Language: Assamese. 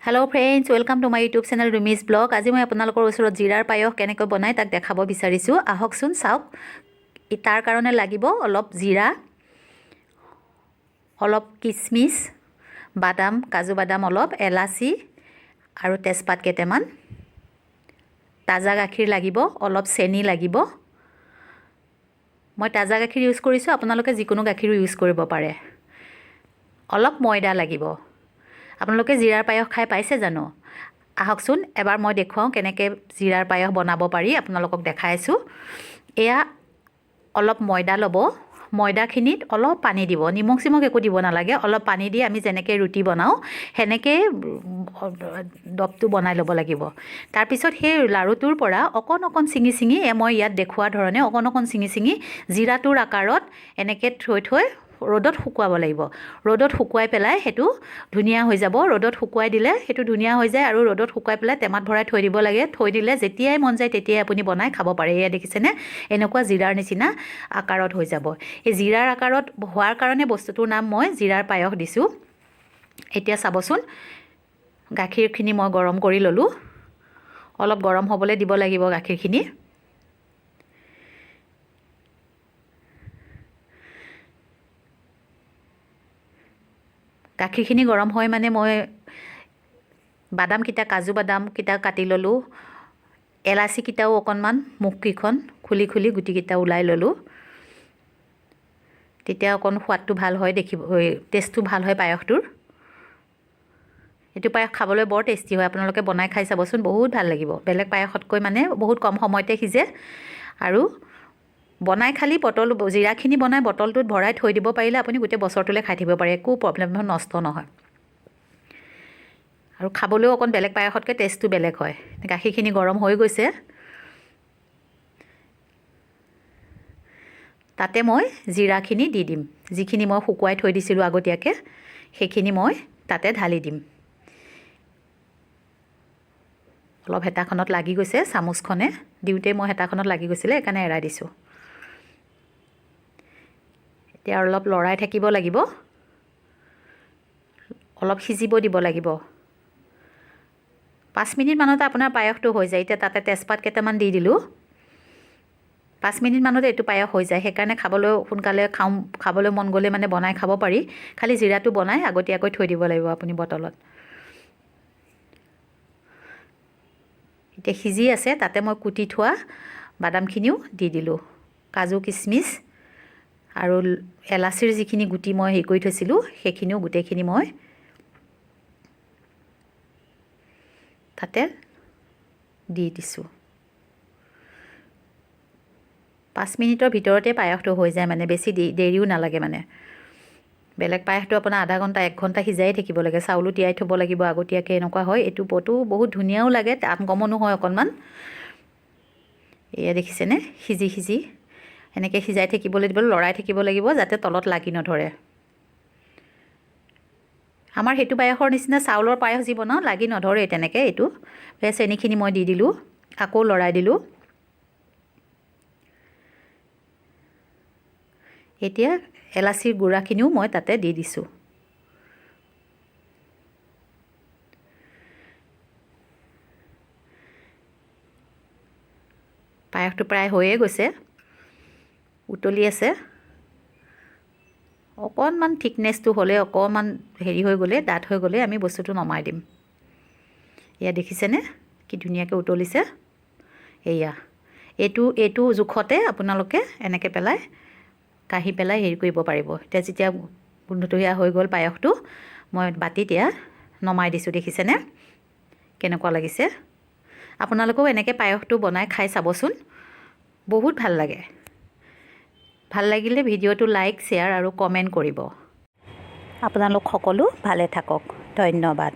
Hello' friends, welcome to my YouTube channel Rumi's blog. আজি মই আপোনালোকৰ ওচৰত জিৰাৰ পায়স কেনেকৈ বনাই তাক দেখাব বিচাৰিছোঁ। আহকচোন চাওক। তাৰ কাৰণে লাগিব অলপ জিৰা, অলপ কিচমিচ, বাদাম, কাজু বাদাম অলপ, এলাচি আৰু তেজপাত কেইটামান, তাজা গাখীৰ লাগিব, অলপ চেনি লাগিব। মই তাজা গাখীৰ ইউজ কৰিছোঁ, আপোনালোকে যিকোনো গাখীৰো ইউজ কৰিব পাৰে। অলপ ময়দা লাগিব। আপোনালোকে জিৰাৰ পায়স খাই পাইছে জানো? আহকচোন এবাৰ মই দেখুৱাওঁ কেনেকৈ জিৰাৰ পায়স বনাব পাৰি। আপোনালোকক দেখাইছোঁ। এয়া অলপ ময়দা ল'ব। ময়দাখিনিত অলপ পানী দিব, নিমখ চিমখ একো দিব নালাগে। অলপ পানী দি আমি যেনেকৈ ৰুটি বনাওঁ সেনেকৈ ডপটো বনাই ল'ব লাগিব। তাৰপিছত সেই লাৰুটোৰ পৰা অকণ অকণ ছিঙি ছিঙি মই ইয়াত দেখুওৱা ধৰণে অকণ অকণ ছিঙি ছিঙি জিৰাটোৰ আকাৰত এনেকৈ থৈ থৈ ৰ'দত শুকুৱাব লাগিব। ৰ'দত শুকুৱাই পেলাই সেইটো ধুনীয়া হৈ যাব। ৰ'দত শুকুৱাই দিলে সেইটো ধুনীয়া হৈ যায় আৰু ৰ'দত শুকুৱাই পেলাই টেমাত ভৰাই থৈ দিব লাগে। থৈ দিলে যেতিয়াই মন যায় তেতিয়াই আপুনি বনাই খাব পাৰে। এয়া দেখিছেনে? এনেকুৱা জিৰাৰ নিচিনা আকাৰত হৈ যাব। এই জিৰাৰ আকাৰত হোৱাৰ কাৰণে বস্তুটোৰ নাম মই জিৰাৰ পায়স দিছোঁ। এতিয়া চাবচোন, গাখীৰখিনি মই গৰম কৰি ল'লোঁ। অলপ গৰম হ'বলৈ দিব লাগিব গাখীৰখিনি। গাখীৰখিনি গৰম হয় মানে মই বাদামকেইটা, কাজু বাদামকেইটা কাটি ল'লোঁ। এলাচিকেইটাও অকণমান মুখকেইখন খুলি খুলি গুটিকেইটা ওলাই ল'লোঁ। তেতিয়া অকণ সোৱাদটো ভাল হয়, দেখিব টেষ্টটো ভাল হয় পায়সটোৰ। এইটো পায়স খাবলৈ বৰ টেষ্টি হয়। আপোনালোকে বনাই খাই চাবচোন, বহুত ভাল লাগিব। বেলেগ পায়সতকৈ মানে বহুত কম সময়তে সিজে। আৰু বনাই খালি জিৰাখিনি বনাই বটলটোত ভৰাই থৈ দিব পাৰিলে আপুনি গোটেই বছৰটোলৈ খাই থাকিব পাৰে। একো প্ৰব্লেম নহয়, নষ্ট নহয়। আৰু খাবলৈও অকণ বেলেগ পায়সতকৈ টেষ্টটো বেলেগ হয়। গাখীৰখিনি গৰম হৈ গৈছে। তাতে মই জিৰাখিনি দি দিম। যিখিনি মই শুকুৱাই থৈ দিছিলোঁ আগতীয়াকৈ, সেইখিনি মই তাতে ঢালি দিম। অলপ হেতাখনত লাগি গৈছে, চামুচখনে দিওঁতেই মই হেতাখনত লাগি গৈছিলে, সেইকাৰণে এৰাই দিছোঁ। এতিয়া অলপ লৰাই থাকিব লাগিব। অলপ সিজিব দিব লাগিব। 5 মিনিটমানতে আপোনাৰ পায়সটো হৈ যায়। এতিয়া তাতে তেজপাত কেইটামান দি দিলোঁ। 5 মিনিটমানতে এইটো পায়স হৈ যায়। সেইকাৰণে সোনকালে খাবলৈ মন গ'লে মানে বনাই খাব পাৰি। খালি জিৰাটো বনাই আগতীয়াকৈ থৈ দিব লাগিব আপুনি বটলত। এতিয়া সিজি আছে, তাতে মই কুটি থোৱা বাদামখিনিও দি দিলোঁ। কাজু, কিচমিচ আৰু এলাচিৰ যিখিনি গুটি মই হেৰি কৰি থৈছিলোঁ সেইখিনিও গোটেইখিনি মই তাতে দি দিছোঁ। 5 মিনিটৰ ভিতৰতে পায়সটো হৈ যায়, মানে বেছি দেৰিও নালাগে মানে। বেলেগ পায়সটো আপোনাৰ আধা ঘণ্টা 1 ঘণ্টা সিজাই থাকিব লাগে। চাউলো তিয়াই থ'ব লাগিব আগতীয়াকৈ, এনেকুৱা হয়। এইটো বহুত ধুনীয়াও লাগে, আনকমনো হয় অকণমান। এয়া দেখিছেনে? সিজি সিজি এনেকৈ সিজাই থাকিবলৈ দিব, লৰাই থাকিব লাগিব যাতে তলত লাগি নধৰে। আমাৰ সেইটো পায়সৰ নিচিনা চাউলৰ পায়স যি বনাওঁ লাগি নধৰে তেনেকৈ। এইটো চেনিখিনি মই দি দিলোঁ, আকৌ লৰাই দিলোঁ। এতিয়া এলাচিৰ গুড়াখিনিও মই তাতে দি দিছোঁ। পায়সটো প্ৰায় হৈয়ে গৈছে, উতলি আছে। অকণমান থিকনেছটো হ'লে, অকণমান হেৰি হৈ গ'লে, ডাঠ হৈ গ'লে আমি বস্তুটো নমাই দিম। এয়া দেখিছেনে কি ধুনীয়াকৈ উতলিছে? এইটো জোখতে আপোনালোকে এনেকৈ পেলাই কাঢ়ি পেলাই হেৰি কৰিব পাৰিব। এতিয়া যেতিয়া গোন্ধটোহীয়া হৈ গ'ল পায়সটো, মই বাতিত এয়া নমাই দিছোঁ। দেখিছেনে কেনেকুৱা লাগিছে? আপোনালোকেও এনেকৈ পায়সটো বনাই খাই চাবচোন, বহুত ভাল লাগে। ভাল লাগিলে ভিডিঅ'টো লাইক, শ্বেয়াৰ আৰু কমেণ্ট কৰিব। আপোনালোক সকলো ভালে থাকক। ধন্যবাদ।